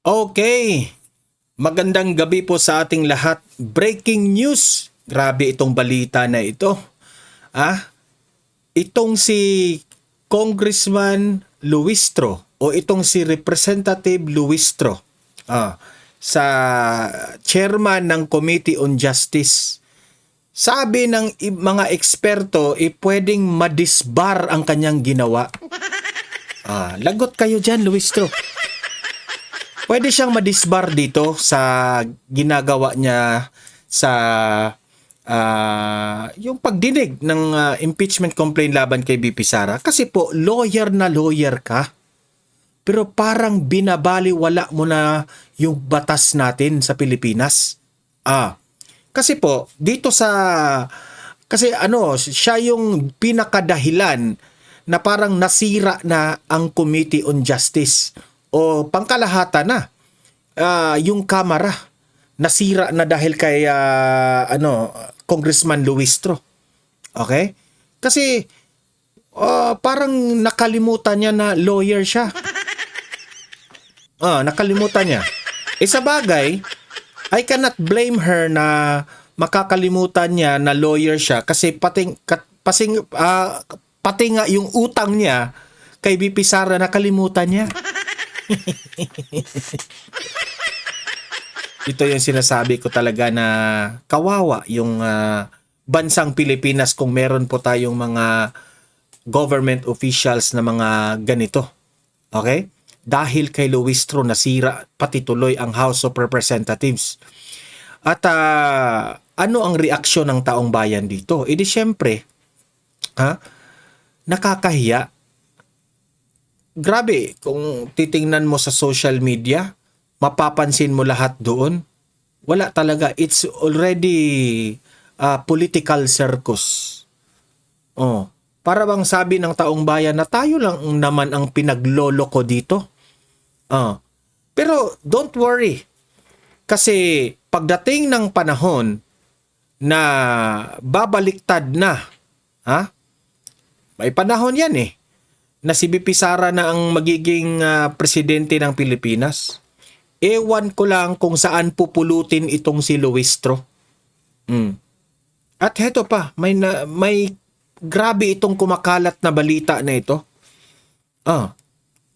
Okay, magandang gabi po sa ating lahat. Breaking news. Grabe itong balita na ito. Ah, itong si Congressman Luistro o itong si Representative Luistro, sa chairman ng Committee on Justice. Sabi ng mga eksperto, pwedeng madisbar ang kanyang ginawa. Lagot kayo dyan, Luistro. Pwede siyang madisbar dito sa ginagawa niya sa yung pagdinig ng impeachment complaint laban kay BP Sara. Kasi po, lawyer na lawyer ka. Pero parang binabaliwala mo na yung batas natin sa Pilipinas. Kasi po, dito kasi siya yung pinakadahilan na parang nasira na ang Committee on Justice. O pangkalahatan na, yung Kamara nasira na dahil kay Congressman Luistro. Okay? Kasi parang nakalimutan niya na lawyer siya. Nakalimutan niya. Sa bagay, I cannot blame her na makakalimutan niya na lawyer siya kasi pati nga yung utang niya kay BP Sara nakalimutan niya. Ito yung sinasabi ko talaga na kawawa yung bansang Pilipinas kung meron po tayong mga government officials na mga ganito. Okay? Dahil kay Luistro nasira pati tuloy ang House of Representatives. At ano ang reaksyon ng taong bayan dito? Di syempre, nakakahiya. Grabe, kung titingnan mo sa social media, mapapansin mo lahat doon. Wala talaga. It's already political circus. Para bang sabi ng taong bayan na tayo lang naman ang pinagloloko dito. Pero don't worry. Kasi pagdating ng panahon na babaliktad na, may panahon yan na si BP Sara na ang magiging presidente ng Pilipinas. Ewan ko lang kung saan pupulutin itong si Luistro. At heto pa, may grabe itong kumakalat na balita na ito.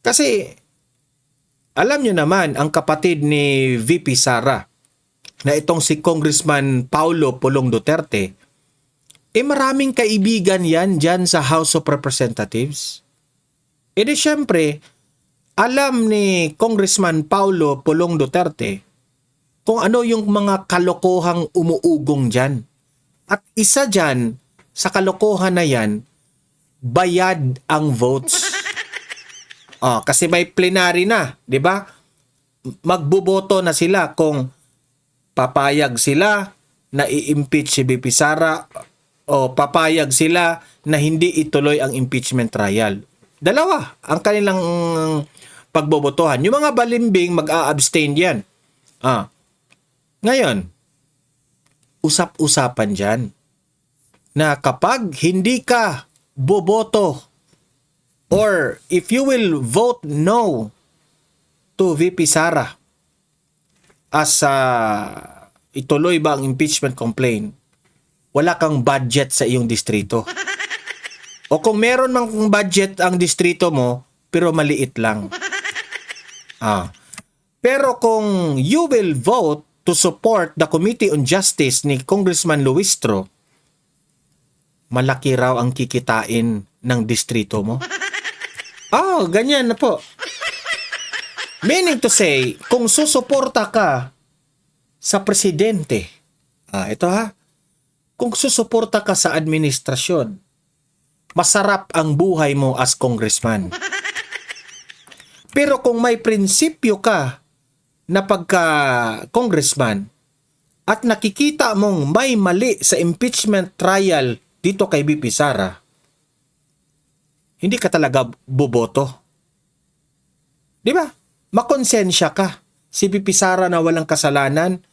Kasi alam nyo naman ang kapatid ni VP Sara na itong si Congressman Paulo Pulong Duterte, maraming kaibigan yan dyan sa House of Representatives. Di syempre, alam ni Congressman Paulo Pulong Duterte kung ano yung mga kalokohang umuugong dyan. At isa dyan, sa kalokohan na yan, bayad ang votes. Kasi may plenary na, di ba? Magboboto na sila kung papayag sila na i-impeach si BP Sara o papayag sila na hindi ituloy ang impeachment trial. Dalawa ang kanilang pagbobotohan. Yung mga balimbing mag-a-abstain yan. Ngayon, usap-usapan dyan na kapag hindi ka boboto or if you will vote no to VP Sara as ituloy ba ang impeachment complaint, wala kang budget sa iyong distrito. O kung meron mang budget ang distrito mo, pero maliit lang. Pero kung you will vote to support the Committee on Justice ni Congressman Luistro, malaki raw ang kikitain ng distrito mo. Ganyan na po. Meaning to say, kung susuporta ka sa presidente, kung susuporta ka sa administrasyon, masarap ang buhay mo as congressman. Pero kung may prinsipyo ka na pagka-congressman at nakikita mong may mali sa impeachment trial dito kay BP Sara, hindi ka talaga boboto. Di ba? Makonsensya ka. Si BP Sara na walang kasalanan,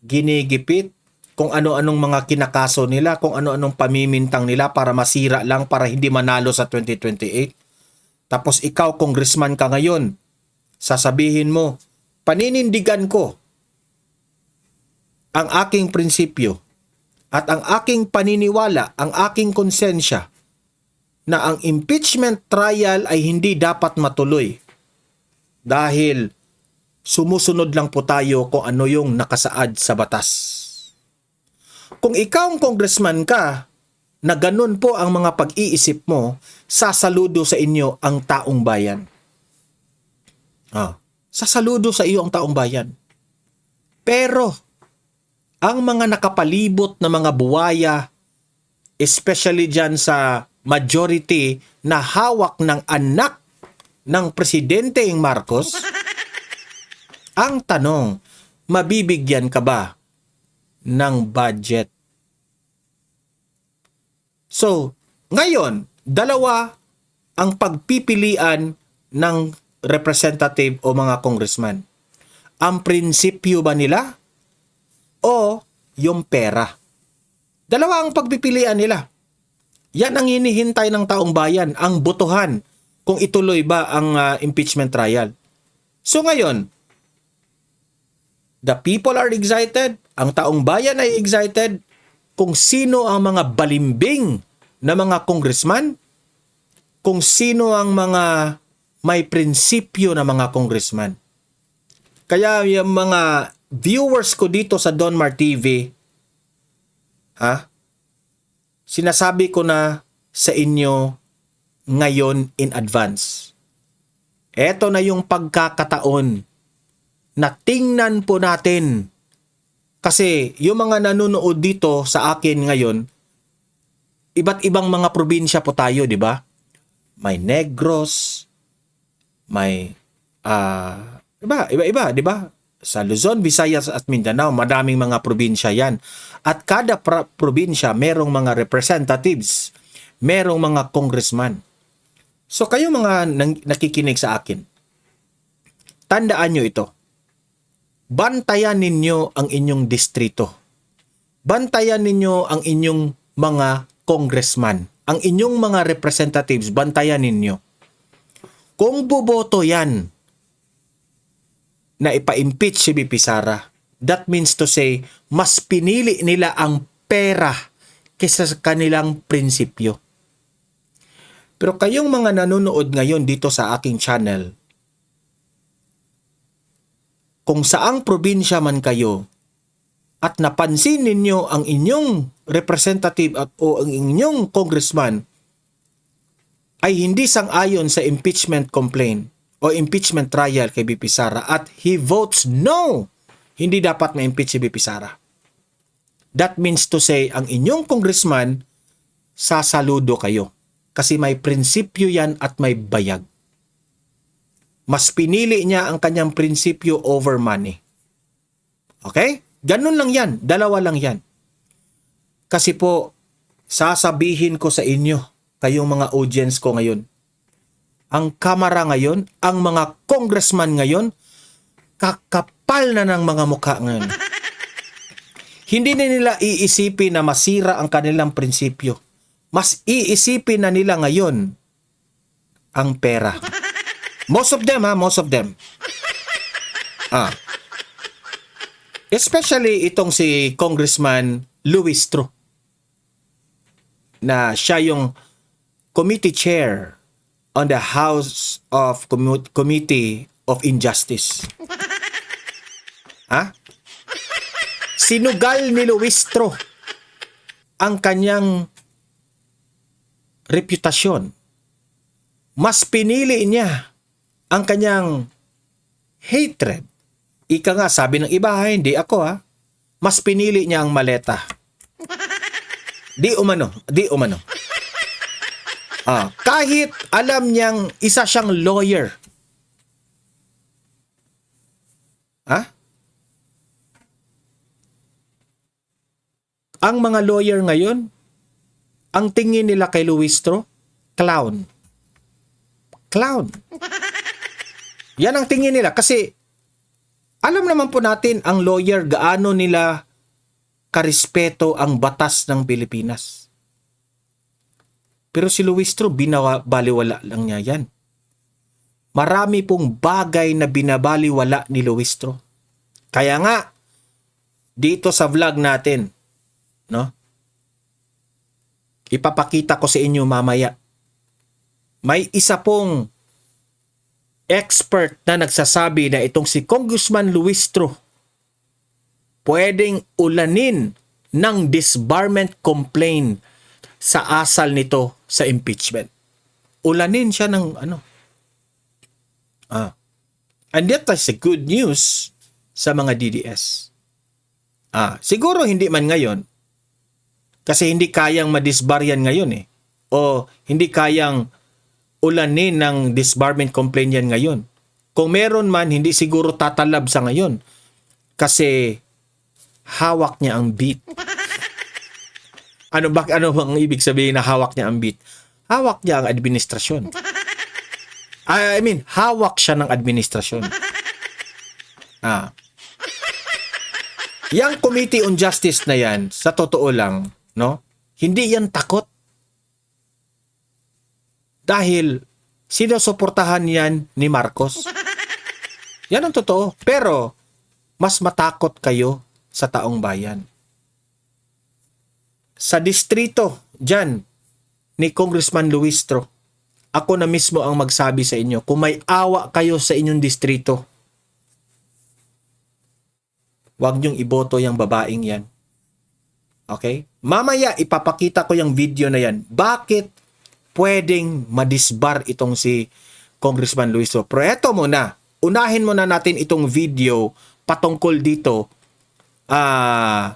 ginigipit kung ano-anong mga kinakaso nila, kung ano-anong pamimintang nila para masira lang, para hindi manalo sa 2028. Tapos ikaw, congressman ka ngayon, sasabihin mo, paninindigan ko ang aking prinsipyo at ang aking paniniwala, ang aking konsensya na ang impeachment trial ay hindi dapat matuloy dahil sumusunod lang po tayo kung ano yung nakasaad sa batas. Kung ikaw ang congressman ka, na ganun po ang mga pag-iisip mo, sasaludo sa inyo ang taong bayan. Sasaludo sa iyo ang taong bayan. Pero, ang mga nakapalibot na mga buwaya, especially dyan sa majority na hawak ng anak ng Presidente Marcos, ang tanong, mabibigyan ka ba ng budget? So, ngayon, dalawa ang pagpipilian ng representative o mga congressman. Ang prinsipyo ba nila o yung pera? Dalawa ang pagpipilian nila. Yan ang hinihintay ng taong bayan, ang botohan kung ituloy ba ang impeachment trial. So ngayon, the people are excited, ang taong bayan ay excited kung sino ang mga balimbing na mga congressman, kung sino ang mga may prinsipyo na mga congressman. Kaya yung mga viewers ko dito sa Donmar TV, sinasabi ko na sa inyo ngayon in advance. Ito na yung pagkakataon na tingnan po natin. Kasi yung mga nanonood dito sa akin ngayon, iba't ibang mga probinsya po tayo, di ba? May Negros, may iba-iba, di ba? Sa Luzon, Visayas at Mindanao, madaming mga probinsya yan. At kada probinsya, merong mga representatives, merong mga congressman. So kayo mga nakikinig sa akin, tandaan nyo ito. Bantayan ninyo ang inyong distrito. Bantayan ninyo ang inyong mga congressman. Ang inyong mga representatives, bantayan ninyo. Kung boboto yan na ipa-impeach si VP Sara, that means to say, mas pinili nila ang pera kaysa sa kanilang prinsipyo. Pero kayong mga nanonood ngayon dito sa aking channel, kung saang probinsya man kayo at napansin ninyo ang inyong representative o ang inyong congressman ay hindi sang-ayon sa impeachment complaint o impeachment trial kay VP Sara at he votes no, hindi dapat ma-impeach si VP Sara. That means to say, ang inyong congressman, sasaludo kayo kasi may prinsipyo yan at may bayag. Mas pinili niya ang kanyang prinsipyo over money. Okay? Ganun lang yan. Dalawa lang yan. Kasi po, sasabihin ko sa inyo, kayong mga audience ko ngayon, ang kamera ngayon, ang mga congressman ngayon, kakapal na ng mga mukha ngayon. Hindi na nila iisipin na masira ang kanilang prinsipyo. Mas iisipin na nila ngayon ang pera. Most of them, most of them. Especially itong si Congressman Luistro, na siya yung committee chair on the House of Committee of Injustice. Sinugal ni Luistro ang kanyang reputasyon. Mas pinili niya ang kanyang hatred. Ika nga, sabi ng iba, hindi ako mas pinili niya ang maleta. Di umano. Kahit alam niyang isa siyang lawyer. Ang mga lawyer ngayon, ang tingin nila kay Luistro, clown. Clown. Yan ang tingin nila kasi alam naman po natin ang lawyer gaano nila karespeto ang batas ng Pilipinas. Pero si Luistro, baliwala lang niya yan. marami pong bagay na binabaliwala ni Luistro. Kaya nga, dito sa vlog natin, no? Ipapakita ko sa inyo mamaya. May isa pong expert na nagsasabi na itong si Congressman Luistro pwedeng ulanin ng disbarment complaint sa asal nito sa impeachment. Ulanin siya ng and that is a good news sa mga DDS. Siguro hindi man ngayon kasi hindi kayang madisbar yan ngayon eh. O hindi kayang ulanin ng disbarment complaint yan ngayon. Kung meron man, hindi siguro tatalab sa ngayon. Kasi hawak niya ang beat. Ano bang ibig sabihin na hawak niya ang beat? Hawak niya ang administrasyon. I mean, hawak siya ng administrasyon. Yang Committee on Justice na yan, sa totoo lang, no? Hindi yan takot. Dahil sinusuportahan yan ni Marcos. Yan ang totoo. Pero, mas matakot kayo sa taong bayan. Sa distrito, dyan, ni Congressman Luistro, ako na mismo ang magsabi sa inyo, kung may awa kayo sa inyong distrito, huwag niyong iboto yung babaeng yan. Okay? Mamaya, ipapakita ko yung video na yan. Bakit pwedeng madisbar itong si Congressman Luistro? Pero eto muna, unahin muna natin itong video patungkol dito na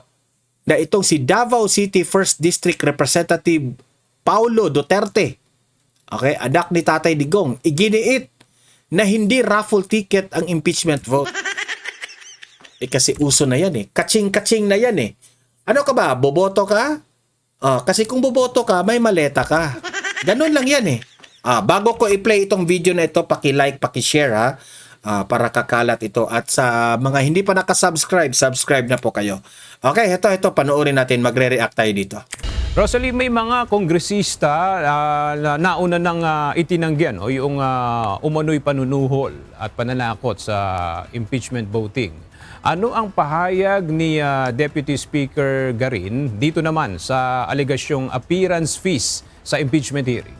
itong si Davao City 1st District Representative Paulo Duterte, okay, anak ni Tatay Digong, iginiit na hindi raffle ticket ang impeachment vote. Kasi uso na yan eh. Kaching-kaching na yan eh. Ano ka ba? Boboto ka? Kasi kung boboto ka, may maleta ka. Ganun lang yan eh. Bago ko i-play itong video na ito, paki-like, paki-share ha. Para kakalat ito. At sa mga hindi pa nakasubscribe, subscribe na po kayo. Okay, ito, panoorin natin. Magre-react tayo dito. Rosalie, may mga kongresista na nauna nang itinanggihan yung umano'y panunuhol at pananakot sa impeachment voting. Ano ang pahayag ni Deputy Speaker Garin dito naman sa alegasyong appearance fees sa impeachment hearing?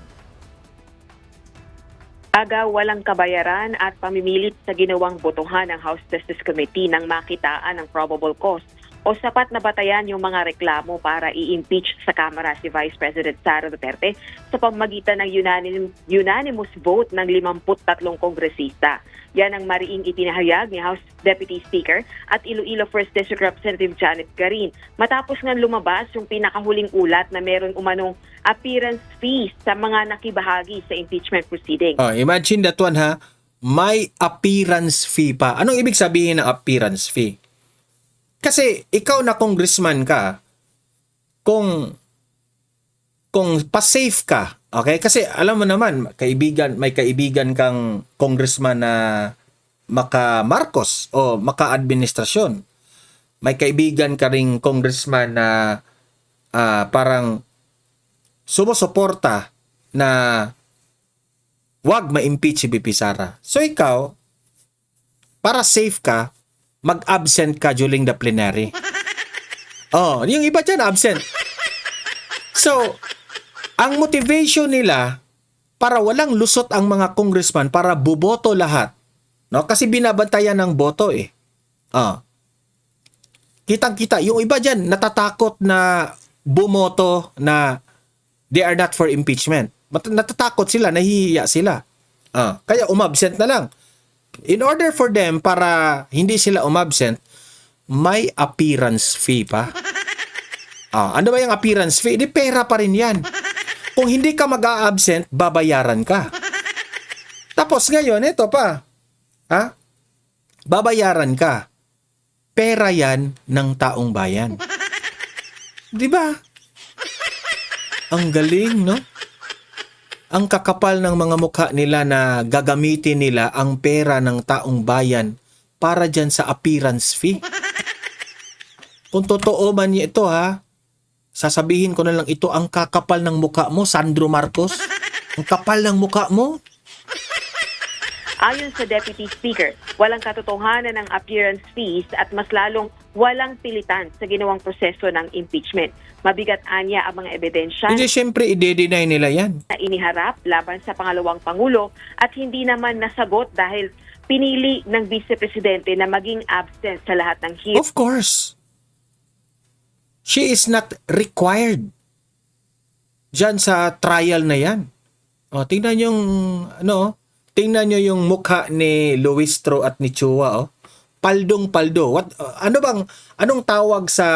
Walang kabayaran at pamimilit sa ginawang botohan ng House Justice Committee nang makitaan ng probable cause o sapat na batayan yung mga reklamo para i-impeach sa Kamara si Vice President Sara Duterte sa pamamagitan ng unanimous vote ng 53 kongresista. Yan ang mariing ipinahayag ni House Deputy Speaker at Iloilo 1st District Representative Janet Garin matapos nga lumabas yung pinakahuling ulat na meron umanong appearance fee sa mga nakibahagi sa impeachment proceeding. Imagine that one ha, may appearance fee pa. Anong ibig sabihin ng appearance fee? Kasi ikaw na congressman ka, kung pa-safe ka, okay? Kasi alam mo naman, may kaibigan kang congressman na maka-Marcos o maka-administrasyon. May kaibigan ka ring congressman na parang sumusuporta na wag ma-impeach si VP Sara. So ikaw, para safe ka, mag-absent ka during the plenary. Yung iba dyan, absent. So, ang motivation nila para walang lusot ang mga congressman para buboto lahat. No? Kasi binabantayan ng boto eh. Kitang-kita. Yung iba dyan, natatakot na bumoto na they are not for impeachment. Natatakot sila, nahihiya sila. Kaya umabsent na lang. In order for them, para hindi sila umabsent, may appearance fee pa. Ano ba yung appearance fee? Di pera pa rin yan. Kung hindi ka mag-a-absent, babayaran ka. Tapos ngayon, ito pa. Babayaran ka. Pera yan ng taong bayan. Di ba? Ang galing, no? Ang kakapal ng mga mukha nila na gagamitin nila ang pera ng taong bayan para dyan sa appearance fee. Kung totoo man ito sasabihin ko na lang ito, ang kakapal ng mukha mo, Sandro Marcos. Ang kapal ng mukha mo. Ayon sa Deputy Speaker, walang katotohanan ng appearance fees at mas lalong walang pilitan sa ginawang proseso ng impeachment. Mabigat anya ang mga ebidensya Hindi, syempre, i-deny nila yan. na iniharap laban sa pangalawang Pangulo at hindi naman nasagot dahil pinili ng Vice Presidente na maging absent sa lahat ng hearing. Of course. She is not required dyan sa trial na yan. O, tingnan yung, tingnan nyo yung mukha ni Luistro at ni Chua, Paldong-paldo. Anong tawag sa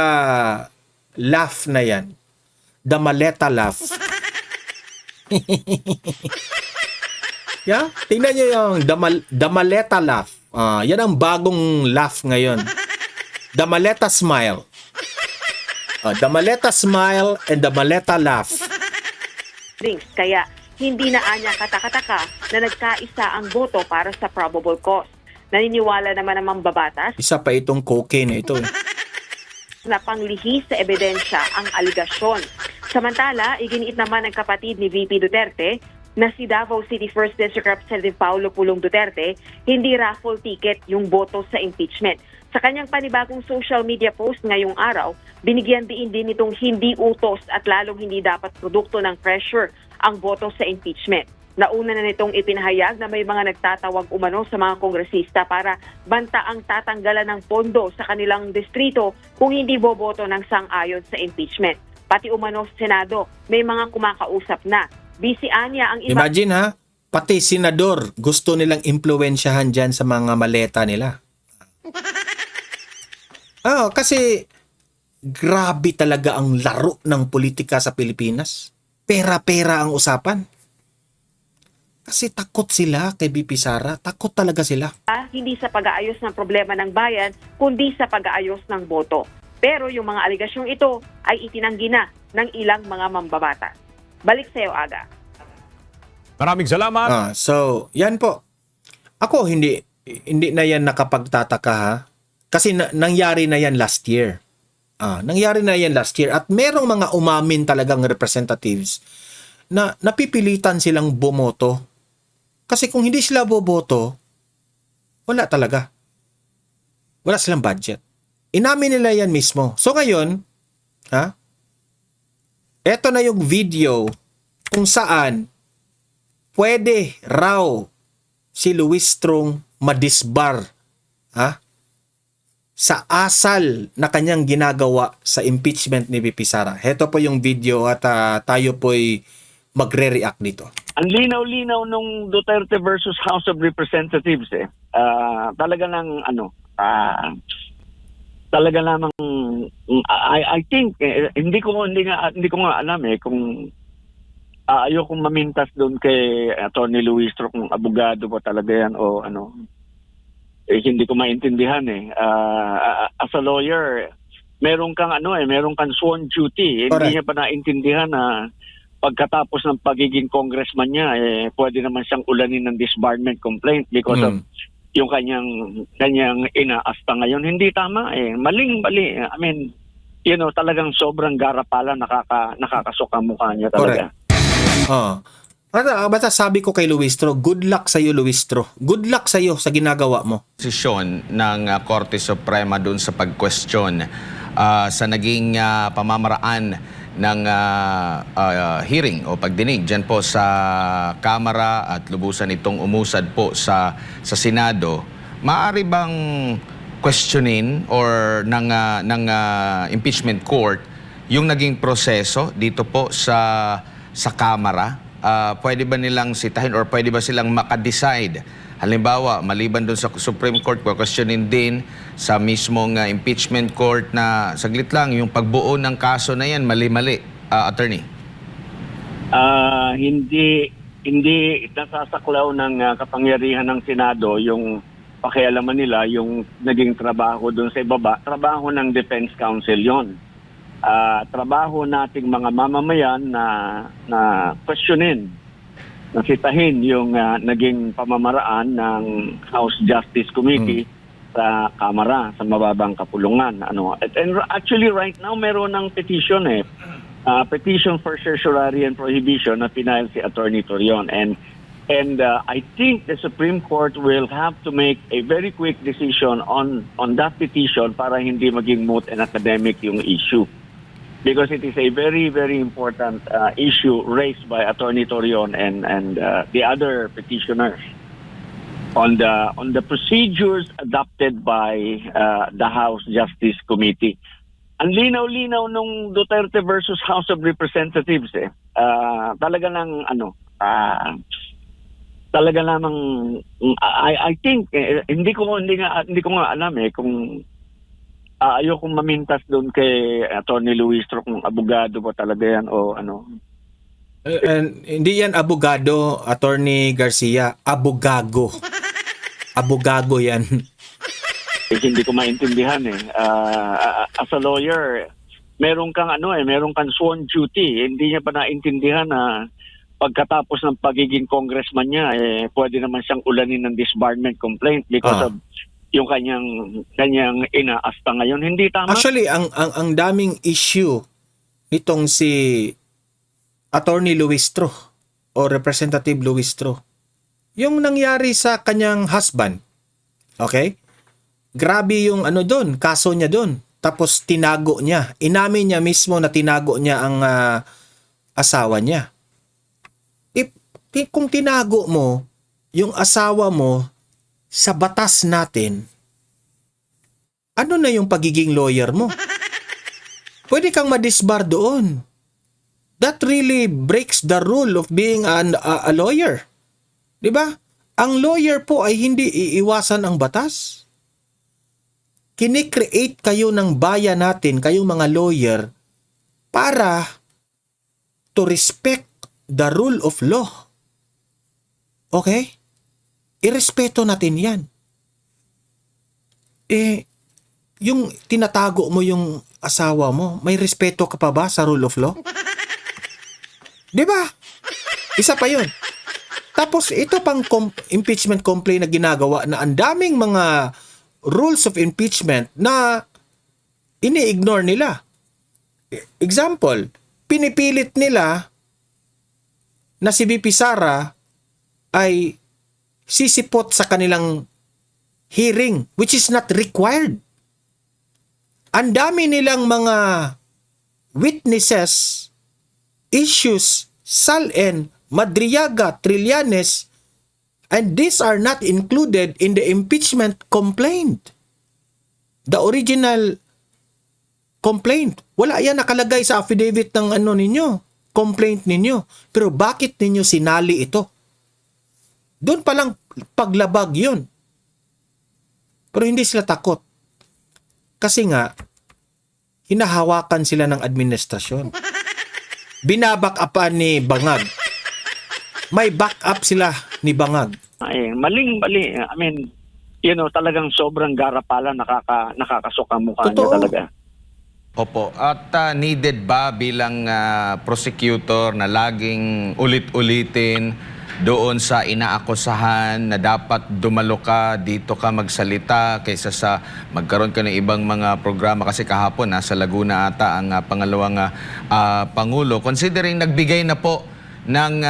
laugh na yan? The maleta laugh. Yeah? Tingnan nyo yung the maleta laugh. Yan ang bagong laugh ngayon. The maleta smile. The maleta smile and the maleta laugh. Kaya hindi na anya katakataka na nagkaisa ang boto para sa probable cause. Naniniwala naman ang mambabatas Isa pa itong cocaine na ito. na panglihis sa ebidensya ang aligasyon. Samantala, iginiit naman ng kapatid ni VP Duterte na si Davao City 1st District Representative Paulo Pulong Duterte, hindi raffle ticket yung boto sa impeachment. Sa kanyang panibagong social media post ngayong araw, binigyan diin din itong hindi utos at lalong hindi dapat produkto ng pressure ang boto sa impeachment. Nauna na nitong ipinahayag na may mga nagtatawag umano sa mga kongresista para bantaang tatanggalan ng pondo sa kanilang distrito kung hindi boboto ng sang-ayon sa impeachment. Pati umano sa Senado, may mga kumakausap na. Busy anya ang iba. Imagine ha, pati senador gusto nilang impluwensyahan dyan sa mga maleta nila. Kasi grabe talaga ang laro ng politika sa Pilipinas. Pera-pera ang usapan. Kasi takot sila kay BP Sara. Takot talaga sila. Hindi sa pag-aayos ng problema ng bayan, kundi sa pag-aayos ng boto. Pero yung mga aligasyong ito ay itinanggi na ng ilang mga mambabatas. Balik sa iyo, Aga. Maraming salamat. So, yan po. Ako, hindi na yan nakapagtataka ha. Kasi nangyari na yan last year. Nangyari na yan last year. At merong mga umamin talagang representatives na napipilitan silang bumoto. Kasi kung hindi sila boboto, wala talaga. Wala silang budget. Inamin nila yan mismo. So ngayon, eto na yung video kung saan pwede raw si Luistro madisbar sa asal na kanyang ginagawa sa impeachment ni VP Sara. Heto po yung video at tayo po'y magre-react dito. Ang linaw-linaw nung Duterte versus House of Representatives talaga ng talaga namang I think hindi ko nga alam kung ayokong mamintas doon kay Attorney Luistro kung abogado ba talaga yan o ano. Hindi ko maintindihan as a lawyer meron kang sworn duty. Correct. Hindi niya pa naintindihan na pagkatapos ng pagiging congressman niya, pwede naman siyang ulanin ng disbarment complaint because of yung kanyang inaasta ngayon. Hindi tama Maling-mali. I mean, talagang sobrang garapala nakakasok ang mukha niya talaga. Basta sabi ko kay Luistro, good luck sa iyo Luistro. Good luck sa iyo sa ginagawa mo. Desisyon ng Korte Suprema doon sa pag-question sa naging pamamaraan ng hearing o pagdinig dyan po sa Kamara at lubusan itong umusad po sa Senado. Maaari bang questionin or ng impeachment court yung naging proseso dito po sa Kamara? Pwede ba nilang sitahin or pwede ba silang makadecide? Halimbawa, maliban doon sa Supreme Court, questionin din sa mismong impeachment court na saglit lang, yung pagbuo ng kaso na yan, mali-mali, attorney? Hindi nasasaklaw ng kapangyarihan ng Senado yung pakialaman nila, yung naging trabaho doon sa ibaba. Trabaho ng Defense Counsel yon. Trabaho nating mga mamamayan na questionin, nasitahin yung naging pamamaraan ng House Justice Committee sa Kamara, sa mababang kapulungan. And actually right now meron ng petition petition for certiorari and prohibition na pinahil si Attorney Torion. And And I think the Supreme Court will have to make a very quick decision on that petition para hindi maging moot and academic yung issue. Because it is a very, very important issue raised by Attorney Torion and the other petitioners on the procedures adopted by the House Justice Committee. Ang linaw-linaw nung Duterte versus House of Representatives talaga ng talaga namang I think hindi ko nga alam kung ayokong mamintas doon kay Attorney Luistro kung abogado ba talaga yan o ano. And hindi yan abogado, Attorney Garcia, abogago. Abogago yan. Hindi ko maintindihan as a lawyer, meron kang sworn duty. Hindi niya pa naintindihan na pagkatapos ng pagiging congressman niya, pwede naman siyang ulanin ng disbarment complaint because of yung kanyang inaasta ngayon. Hindi tama. Actually, ang daming issue nitong si Attorney Luistro o Representative Luistro. Yung nangyari sa kanyang husband. Okay? Grabe yung doon, kaso niya doon. Tapos tinago niya. Inamin niya mismo na tinago niya ang asawa niya. Kung tinago mo yung asawa mo sa batas natin, ano na yung pagiging lawyer mo? Pwede kang madisbar doon. That really breaks the rule of being a lawyer. 'Di ba? Ang lawyer po ay hindi iiwasan ang batas. Kini-create kayo ng bayan natin, kayong mga lawyer, para to respect the rule of law. Okay? Irespeto natin yan. Yung tinatago mo yung asawa mo, may respeto ka pa ba sa rule of law? Di ba? Isa pa yun. Tapos ito pang impeachment complaint na ginagawa na ang daming mga rules of impeachment na ini-ignore nila. Example, pinipilit nila na si VP Sara ay sisipot sa kanilang hearing, which is not required. Ang dami nilang mga witnesses, issues, Salen, Madriaga, Trillanes, and these are not included in the impeachment complaint. The original complaint. Wala yan nakalagay sa affidavit ng ninyo, complaint ninyo. Pero bakit ninyo sinali ito? Doon palang paglabag yun. Pero hindi sila takot. Kasi nga, hinahawakan sila ng administrasyon. Binaback-upan ni Bangag. May back-up sila ni Bangag. Maling-mali. I mean, talagang sobrang garapala nakakasok ang mukha niya Totoo. talaga. Opo. At needed ba bilang prosecutor na laging ulit-ulitin doon sa inaakusahan na dapat dumalo ka, dito ka magsalita kaysa sa magkaroon ka ng ibang mga programa? Kasi kahapon nasa Laguna ata ang pangalawang Pangulo. Considering nagbigay na po ng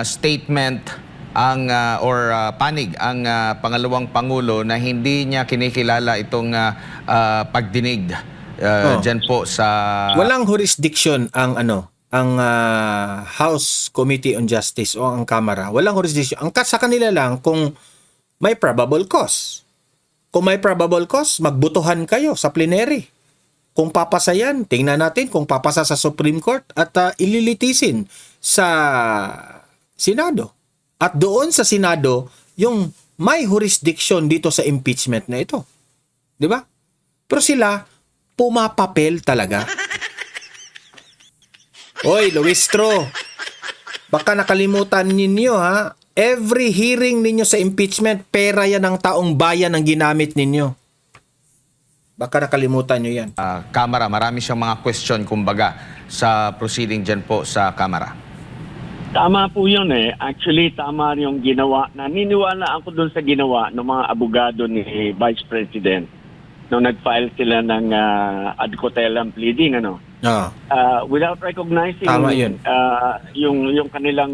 statement or panig ang pangalawang Pangulo na hindi niya kinikilala itong pagdinig dyan po sa... Walang jurisdiction ang House Committee on Justice o ang Kamara. Walang jurisdiction. Sa kanila lang kung may probable cause. Kung may probable cause, magbutuhan kayo sa plenary. Kung papasa yan, tingnan natin kung papasa sa Supreme Court at ililitisin sa Senado. At doon sa Senado, yung may jurisdiction dito sa impeachment na ito. Di ba? Pero sila, pumapapel talaga. Oy, Luistro, baka nakalimutan ninyo ha, every hearing ninyo sa impeachment, pera yan ng taong bayan ang ginamit ninyo. Baka nakalimutan nyo yan. Kamara, marami siyang mga question kumbaga sa proceeding dyan po sa Kamara. Tama po yun Actually, tama yung ginawa. Naniniwala ako dun sa ginawa ng mga abogado ni Vice President nung nag-file sila ng ad cotellam pleading, without recognizing Tama yun. yung kanilang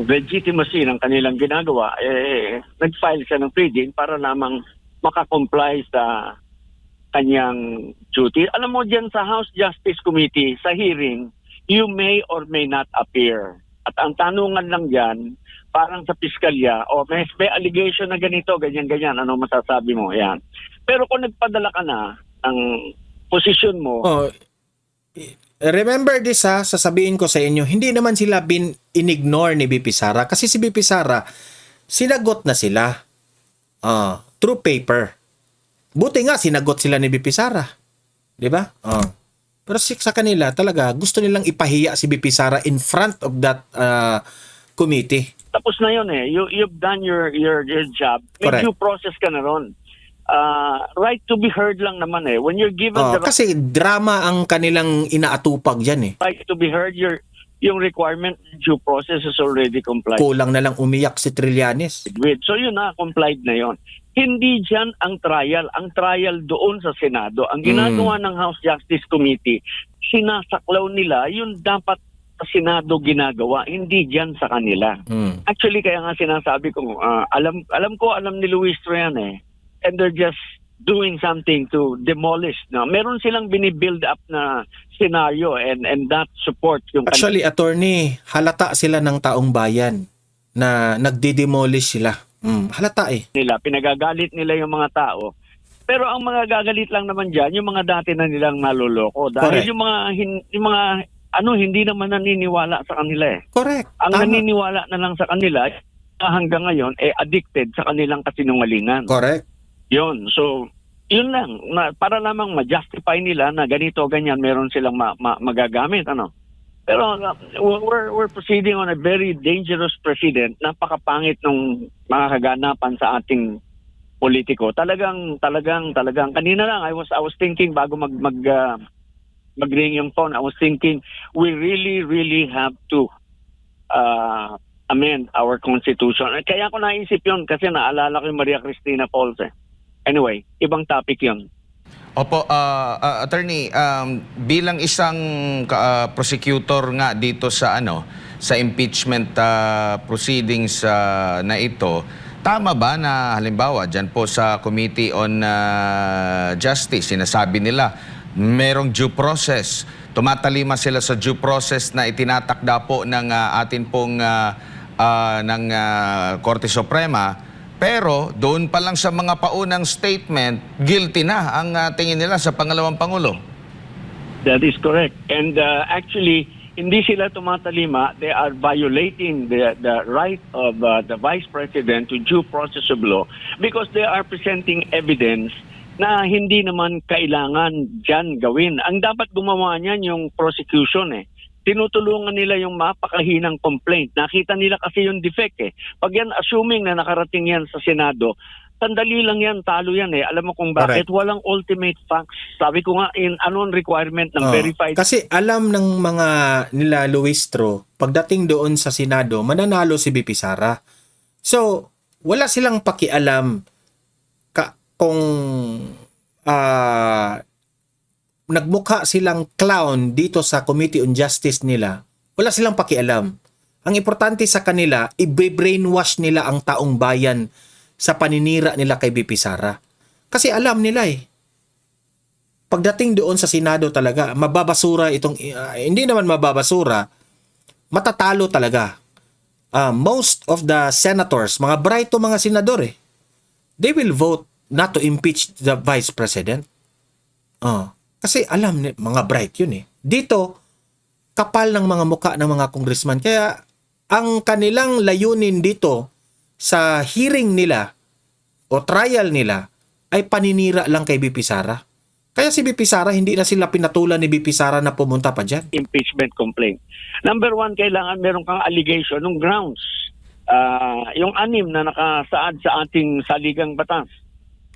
legitimacy ng kanilang ginagawa, nag-file siya ng pleading para lamang makakomply sa kanyang duty. Alam mo, dyan sa House Justice Committee, sa hearing, you may or may not appear. At ang tanungan lang dyan, parang sa piskalya, may allegation na ganito, ganyan-ganyan, ano masasabi mo? Yan. Pero kung nagpadala ka na ng posisyon mo, Oh, remember this ha, sasabihin ko sa inyo, hindi naman sila inignore ni BP Sara kasi si BP Sara, sinagot na sila through paper. Buti nga, sinagot sila ni BP Sara. Di ba? Pero sa kanila, talaga, gusto nilang ipahiya si BP Sara in front of that committee. tapos na yun eh. You've done your job. May Correct. due process ka na ron. Right to be heard lang naman eh. When you're given the Kasi drama ang kanilang inaatupag dyan eh. right to be heard, yung requirement due process is already complied Kulang na lang umiyak si Trillanes. with. So yun na, complied na yun. Hindi dyan ang trial. Ang trial doon sa Senado. Ang ginagawa ng House Justice Committee, sinasaklaw nila yung dapat sa Senado ginagawa. Hindi dyan sa kanila. Actually, kaya nga sinasabi ko, alam ni Luis yan eh. And they're just doing something to demolish. No? Meron silang binibuild up na scenario and that support yung Actually, attorney, halata sila ng taong bayan na nagdi-demolish sila. Halata eh. nila, pinagagalit nila yung mga tao. Pero ang mga gagalit lang naman diyan, yung mga dati na nilang naloloko dahil Correct. yung mga hindi naman naniniwala sa kanila eh. Correct. Ang Tama. naniniwala na lang sa kanila hanggang ngayon addicted sa kanilang kasinungalingan. Correct. Yun. So, yun lang para lamang ma-justify nila na ganito ganyan meron silang magagamit Pero we're proceeding on a very dangerous precedent. Napakapangit ng mga kaganapan sa ating politiko. Talagang kanina lang I was thinking bago mag-ring yung phone, I was thinking we really have to amend our constitution. Kaya ko naisip yun kasi naalala ko yung Maria Cristina Pauls eh. Anyway, ibang topic yun. Opo, attorney, bilang isang prosecutor nga dito sa sa impeachment proceedings na ito, tama ba na halimbawa diyan po sa Committee on Justice sinasabi nila merong due process, tumatalima sila sa due process na itinatakda po ng atin pong ng Korte Suprema. Pero doon pa lang sa mga paunang statement, guilty na ang tingin nila sa pangalawang Pangulo. That is correct. And actually, hindi sila tumatalima. They are violating the right of the Vice President to due process of law because they are presenting evidence na hindi naman kailangan dyan gawin. Ang dapat gumawa niyan yung prosecution eh. Tinutulungan nila yung mapakahinang complaint. Nakita nila kasi yung defect eh. Pag yan, assuming na nakarating yan sa Senado, sandali lang yan, talo yan eh. Alam mo kung bakit? Correct. Walang ultimate facts. Sabi ko nga, anong requirement ng verified? Kasi alam ng mga nila Luistro, pagdating doon sa Senado, mananalo si BP Sara. So, wala silang pakialam kung nagmukha silang clown dito sa Committee on Justice nila, wala silang pakialam. Ang importante sa kanila, i-brainwash nila ang taong bayan sa paninira nila kay BP Sara. Kasi alam nila eh. Pagdating doon sa Senado talaga, mababasura itong, hindi naman mababasura, matatalo talaga. Most of the senators, mga brighto mga senador eh, they will vote not to impeach the Vice President. Kasi alam ni mga bright yun eh. Dito, kapal ng mga muka ng mga congressman. Kaya ang kanilang layunin dito sa hearing nila o trial nila ay paninira lang kay BP Sara. Kaya si BP Sara, hindi na sila pinatulan ni BP Sara na pumunta pa dyan. Impeachment complaint. Number one, kailangan meron kang allegation ng grounds. Yung 6 na nakasaad sa ating saligang batas.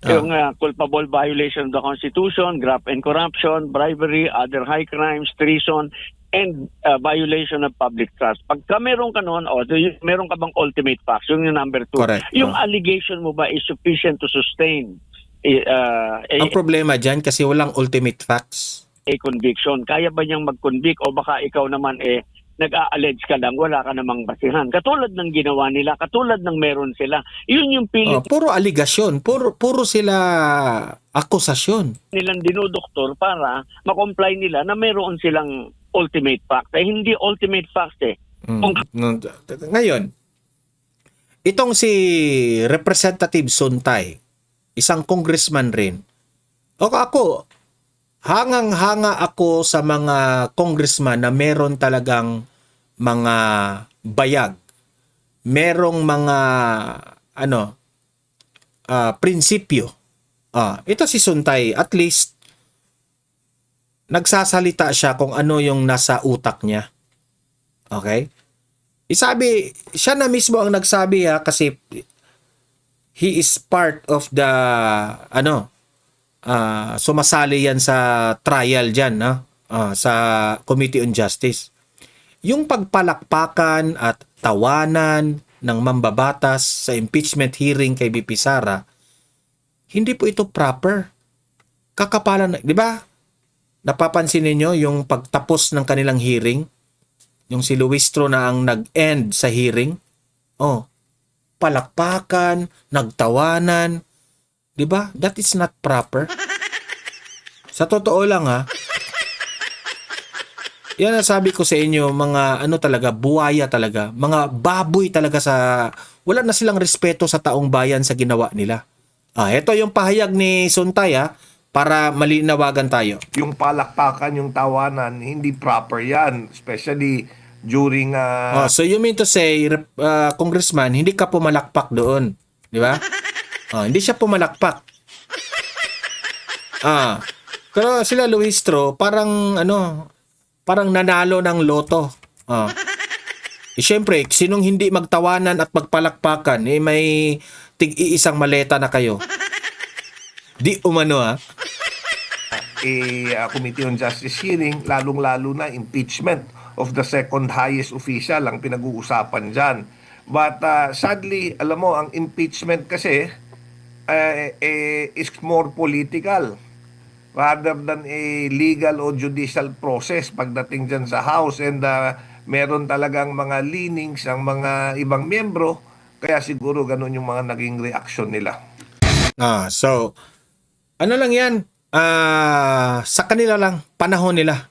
Yung culpable violation of the Constitution, graft and corruption, bribery, other high crimes, treason, and violation of public trust. Pagka meron ka noon, meron ka bang ultimate facts? Yung number 2. Correct. Yung allegation mo ba is sufficient to sustain Ang problema dyan kasi walang ultimate facts. a conviction? Kaya ba niyang mag-convict o baka ikaw naman nag-a-allege ka lang, wala ka namang basihan. Katulad ng ginawa nila, katulad ng meron sila. Yun yung pilit Puro aligasyon, puro sila akusasyon. nilang dinodoktor para ma-comply nila na meron silang ultimate fact. Hindi ultimate fact eh. Ngayon, itong si Representative Suntay, isang congressman rin. Ako, hangang-hanga ako sa mga congressman na meron talagang mga bayag. Merong mga prinsipyo. Ito si Suntay, at least nagsasalita siya kung ano yung nasa utak niya. Okay? Isabi, siya na mismo ang nagsabi kasi he is part of the sumasali yan sa trial dyan, sa Committee on Justice. Yung pagpalakpakan at tawanan ng mambabatas sa impeachment hearing kay VP Sara, hindi po ito proper. Kakapalan, di ba? Napapansin ninyo yung pagtapos ng kanilang hearing? Yung si Luistro na ang nag-end sa hearing? Palakpakan, nagtawanan. Di ba? That is not proper. Sa totoo lang yan ang sabi ko sa inyo, mga talaga, buwaya talaga. Mga baboy talaga wala na silang respeto sa taong bayan sa ginawa nila. Ito yung pahayag ni Suntay para malinawagan tayo. Yung palakpakan, yung tawanan, hindi proper yan. Especially during... So you mean to say, Congressman, hindi ka pumalakpak doon. Di ba? Hindi siya pumalakpak. Pero sila Luistro, parang nanalo ng loto. Siyempre, sinong hindi magtawanan at magpalakpakan, may tig-iisang maleta na kayo. Di umano Committee on Justice hearing, lalong-lalo na impeachment of the second highest official ang pinag-uusapan dyan. But sadly, alam mo, ang impeachment kasi is more political rather than a legal o judicial process pagdating dyan sa House, and meron talagang mga leanings ang mga ibang miyembro, kaya siguro ganun yung mga naging reaction nila. So, ano lang yan, sa kanila lang, panahon nila.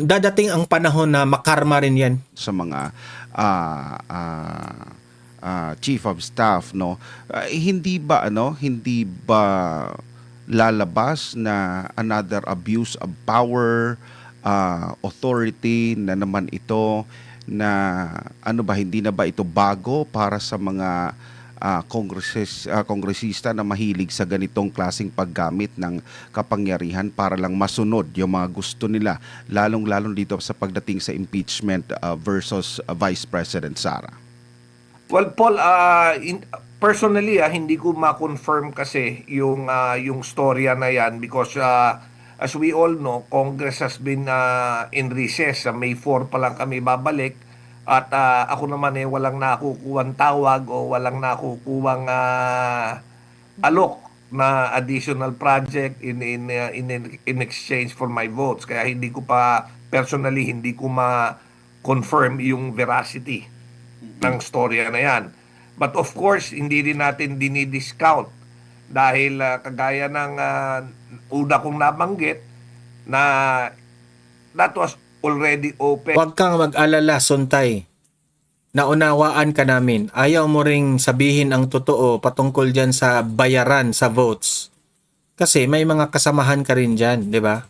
Dadating ang panahon na makarma rin yan. Sa mga chief of staff, no, hindi ba lalabas na another abuse of power, authority na naman ito, na hindi na ba ito bago para sa mga kongresista na mahilig sa ganitong klaseng paggamit ng kapangyarihan para lang masunod yung mga gusto nila, lalong-lalong dito sa pagdating sa impeachment versus Vice President Sara? Well, Paul, personally, hindi ko ma-confirm kasi yung storya na yan because as we all know, Congress has been in recess. Sa May 4 pa lang kami babalik. At ako naman walang nakukuhang tawag o walang nakukuhang alok na additional project in exchange for my votes. Kaya hindi ko ma-confirm yung veracity ng storya na yan. But of course, hindi rin natin dinidiscount dahil kagaya ng una kong nabanggit na that was already open. Huwag kang mag-alala, Suntay. Naunawaan ka namin. Ayaw mo ring sabihin ang totoo patungkol dyan sa bayaran sa votes. Kasi may mga kasamahan ka rin dyan, di ba?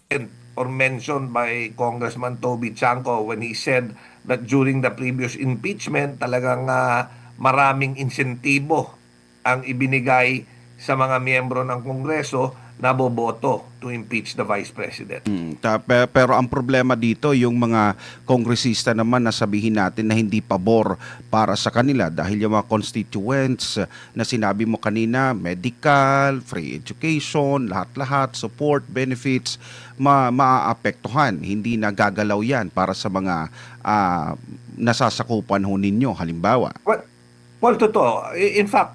Or mentioned by Congressman Toby Chanco when he said that during the previous impeachment, talagang maraming insentibo ang ibinigay sa mga miyembro ng Kongreso na boboto to impeach the Vice President. Pero ang problema dito, yung mga kongresista naman na sabihin natin na hindi pabor para sa kanila dahil yung mga constituents na sinabi mo kanina, medical, free education, lahat-lahat, support, benefits, maaapektuhan. Hindi nagagalaw yan para sa mga nasasakupan ho ninyo, halimbawa. Well, totoo. In fact,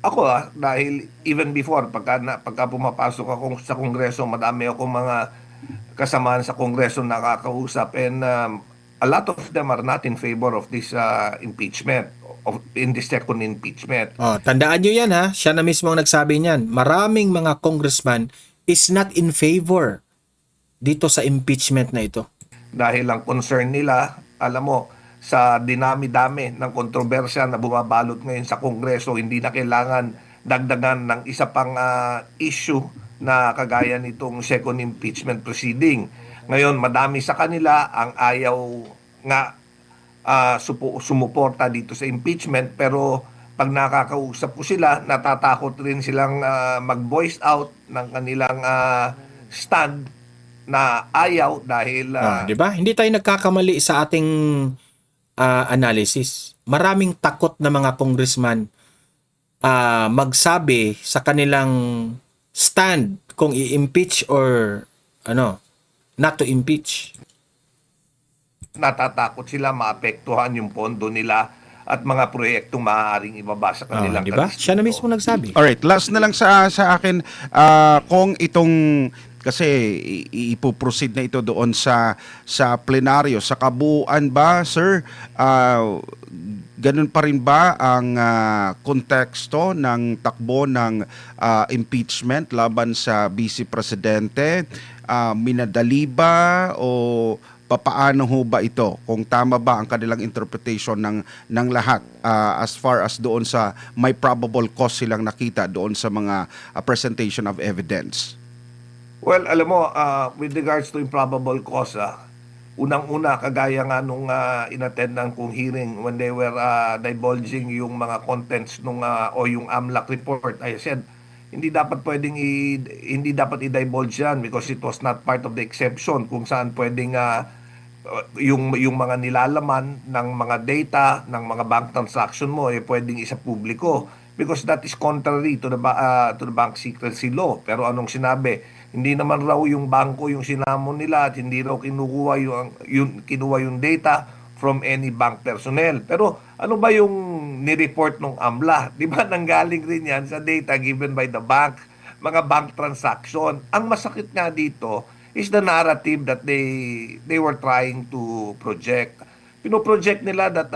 ako dahil even before, pagka pumapasok ako sa Kongreso, madami akong mga kasamaan sa Kongreso nakakausap, and a lot of them are not in favor of this impeachment, in the second impeachment. Oh, tandaan nyo yan ha. Siya na mismo ang nagsabi niyan. Maraming mga congressman is not in favor dito sa impeachment na ito. Dahil ang concern nila, alam mo, sa dinami-dami ng kontrobersya na bumabalot ngayon sa Kongreso, hindi na kailangan dagdagan ng isa pang issue na kagaya nitong second impeachment proceeding. Ngayon, madami sa kanila ang ayaw nga sumuporta dito sa impeachment, pero pag nakakausap ko sila, natatakot rin silang mag-voice out ng kanilang stand na ayaw dahil Di ba? Hindi tayo nagkakamali sa ating analysis. Maraming takot na mga congressman magsabi sa kanilang stand kung i-impeach or not to impeach. natatakot sila maapektuhan yung pondo nila at mga proyektong maaaring ibaba sa kanilang Di ba? Siya na mismo nagsabi. Alright, last na lang sa akin, kung itong kasi ipoproceed na ito doon sa plenaryo, sa kabuuan ba, sir, ganun pa rin ba ang konteksto ng takbo ng impeachment laban sa Vice Presidente? Minadali ba o papaano ho ba ito? Kung tama ba ang kanilang interpretation ng lahat as far as doon sa may probable cause silang nakita doon sa mga presentation of evidence? Well, alam mo, with regards to improbable cause, unang-una, kagaya nga nung inattendan kong hearing when they were divulging yung mga contents nung o yung AMLAC report, I said, hindi dapat i-divulge yan because it was not part of the exception kung saan pwedeng yung mga nilalaman ng mga data ng mga bank transaction mo pwedeng isa publiko because that is contrary to the bank secrecy law. Pero anong sinabi? Hindi naman raw yung bangko yung sinamon nila at hindi raw kinuha yung data from any bank personnel. Pero ano ba yung ni-report ng AMLA? Di ba nanggaling rin yan sa data given by the bank, mga bank transaction. Ang masakit nga dito is the narrative that they were trying to project. Pino-project nila that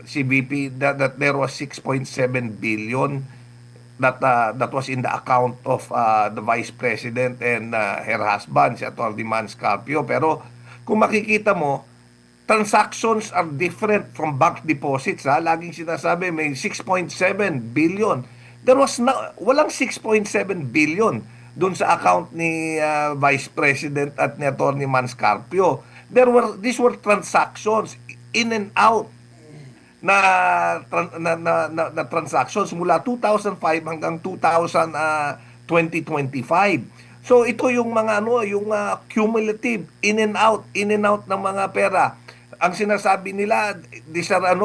CBP that there was 6.7 billion that was in the account of the Vice President and her husband, si Atty. Manscarpio. Pero kung makikita mo, transactions are different from bank deposits. Laging sinasabi may 6.7 billion. Walang 6.7 billion doon sa account ni Vice President at ni Atty. Manscarpio. These were transactions in and out na transactions mula 2005 hanggang 2025. So ito yung mga yung cumulative in and out ng mga pera. Ang sinasabi nila these are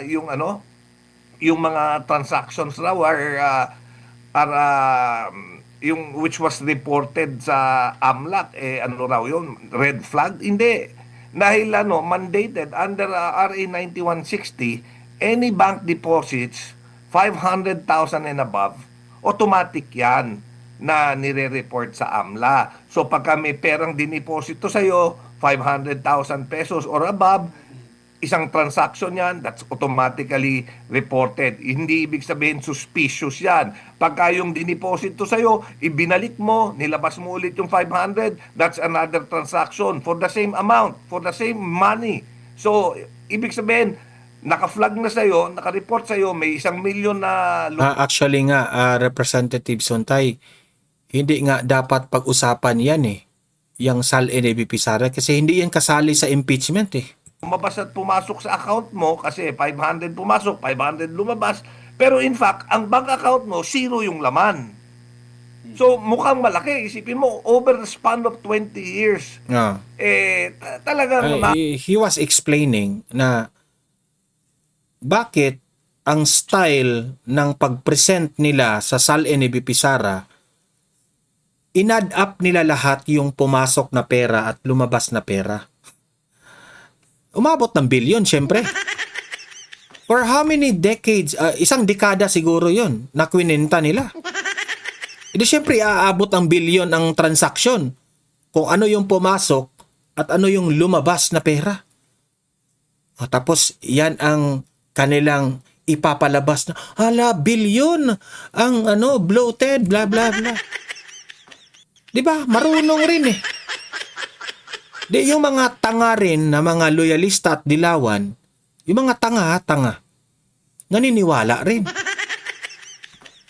yung mga transactions raw are yung which was reported sa AMLAC raw yun, red flag? Hindi. Dahil mandated under RA 9160, any bank deposits 500,000 and above, automatic yan na nire-report sa AMLA. So pagka may perang diniposito sa'yo, 500,000 pesos or above, isang transaction yan, that's automatically reported. Hindi ibig sabihin suspicious yan. Pagka yung diniposito sa'yo, ibinalik mo, nilabas mo ulit yung 500, that's another transaction for the same amount, for the same money. So, ibig sabihin, naka-flag na sa'yo, naka-report sa'yo, may 1 million na... Actually nga, Representative Sontay, hindi nga dapat pag-usapan yan yung SAL-N AVP Sara, kasi hindi yan kasali sa impeachment Lumabas at pumasok sa account mo kasi 500 pumasok, 500 lumabas. Pero in fact, ang bank account mo, 0 yung laman. So mukhang malaki. Isipin mo, over the span of 20 years, talagang... he was explaining na bakit ang style ng pag-present nila sa SAL-N AVP Sara, in-add up nila lahat yung pumasok na pera at lumabas na pera. Umabot ng billion, syempre. For how many decades? Isang dekada siguro yun na kwininta nila. Hindi syempre aabot ang billion ang transaction. Kung ano yung pumasok at ano yung lumabas na pera. Tapos yan ang kanilang ipapalabas na, hala, bilyon ang bloated, blah, blah, blah. Di ba? Marunong rin eh. Di, yung mga tanga rin na mga loyalista at dilawan, yung mga tanga, naniniwala rin.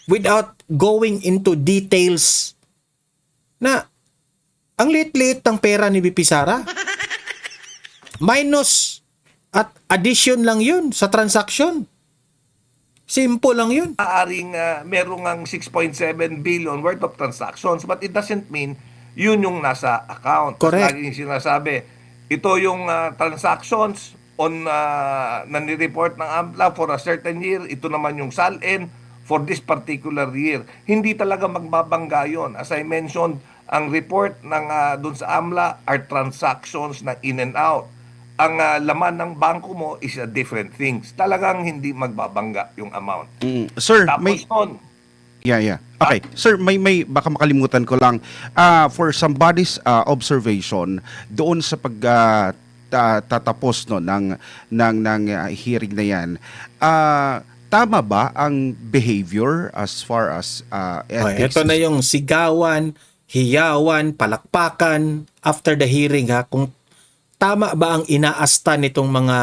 Without going into details na ang liit-liit ng pera ni VP Sara. Minus at addition lang yun sa transaction. Simple lang yun. Maaring merong ang 6.7 billion worth of transactions, but it doesn't mean yun yung nasa account. Correct. Lagi yung sinasabi, ito yung transactions on nani-report ng AMLA for a certain year, ito naman yung SALN for this particular year. Hindi talaga magbabangga yun. As I mentioned, ang report ng dun sa AMLA are transactions na in and out. Ang laman ng bangko mo is a different things. Talagang hindi magbabangga yung amount. Sir, Tapos may... nun, Yeah. Okay. Sir, may baka makalimutan ko lang. For somebody's observation, doon sa tatapos no ng hearing na yan, tama ba ang behavior as far as ethics? Ito na yung sigawan, hiyawan, palakpakan after the hearing ha. Kung tama ba ang inaasta nitong mga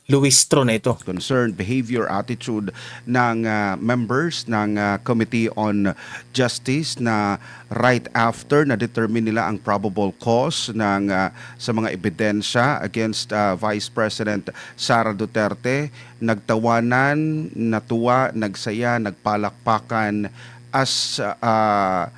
Luistro na ito? Concerned behavior, attitude ng members ng Committee on Justice na right after na-determine nila ang probable cause ng sa mga ebidensya against Vice President Sara Duterte, nagtawanan, natuwa, nagsaya, nagpalakpakan as a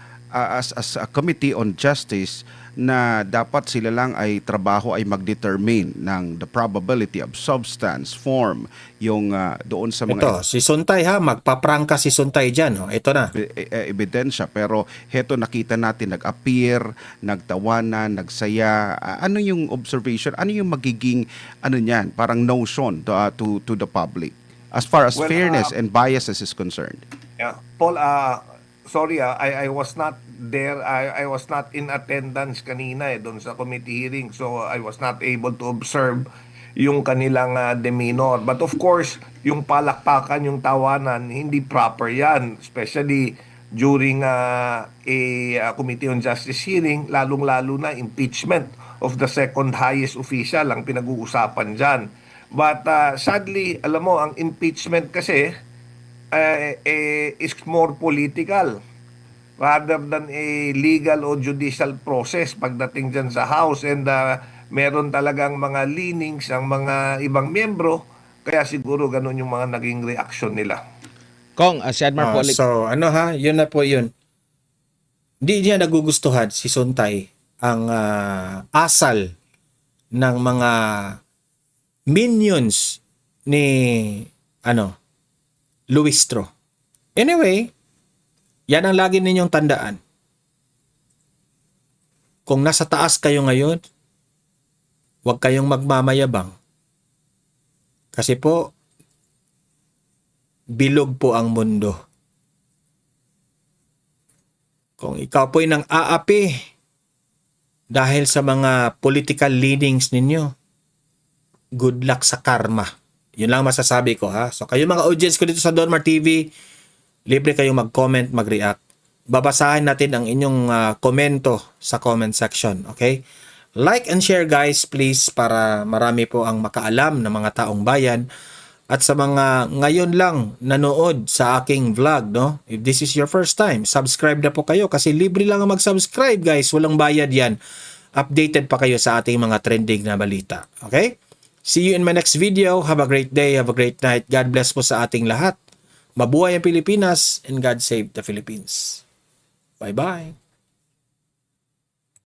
Committee on Justice na dapat sila lang ay trabaho ay mag-determine ng the probability of substance, form, yung doon sa mga Ito, si Suntay ha, magpaprangka si Suntay dyan. Ito na. ebidensya. Pero heto nakita natin, nag-appear, nagtawanan, nagsaya. Ano yung observation? Ano yung magiging, niyan, parang notion to the public as far as Well, fairness and biases is concerned? yeah. Paul, sorry, I was not there. I was not in attendance kanina doon sa committee hearing. So I was not able to observe yung kanilang demeanor. But of course, yung palakpakan, yung tawanan, hindi proper yan. Especially during a Committee on Justice hearing, lalong-lalo na impeachment of the second highest official ang pinag-uusapan dyan. But sadly, alam mo, ang impeachment kasi is more political rather than a legal o judicial process pagdating dyan sa House, and meron talagang mga leanings ang mga ibang miyembro, kaya siguro ganun yung mga naging reaction nila. Kong, si Edmar Polik. So, yun na po yun. Hindi niya nagugustuhan si Suntay ang asal ng mga minions ni Luistro. Anyway, yan ang lagi ninyong tandaan. Kung nasa taas kayo ngayon, huwag kayong magmamayabang. Kasi po, bilog po ang mundo. Kung ikaw po'y nang aapi dahil sa mga political leanings ninyo, good luck sa karma. Yun lang masasabi ko ha. So kayo mga audience ko dito sa Donmar TV, libre kayong mag-comment, mag-react. Babasahin natin ang inyong komento sa comment section. Okay? Like and share guys please para marami po ang makaalam ng mga taong bayan. At sa mga ngayon lang nanood sa aking vlog, no? If this is your first time, subscribe na po kayo kasi libre lang ang mag-subscribe guys. Walang bayad yan. Updated pa kayo sa ating mga trending na balita. Okay? See you in my next video. Have a great day. Have a great night. God bless po sa ating lahat. Mabuhay ang Pilipinas and God save the Philippines. Bye-bye.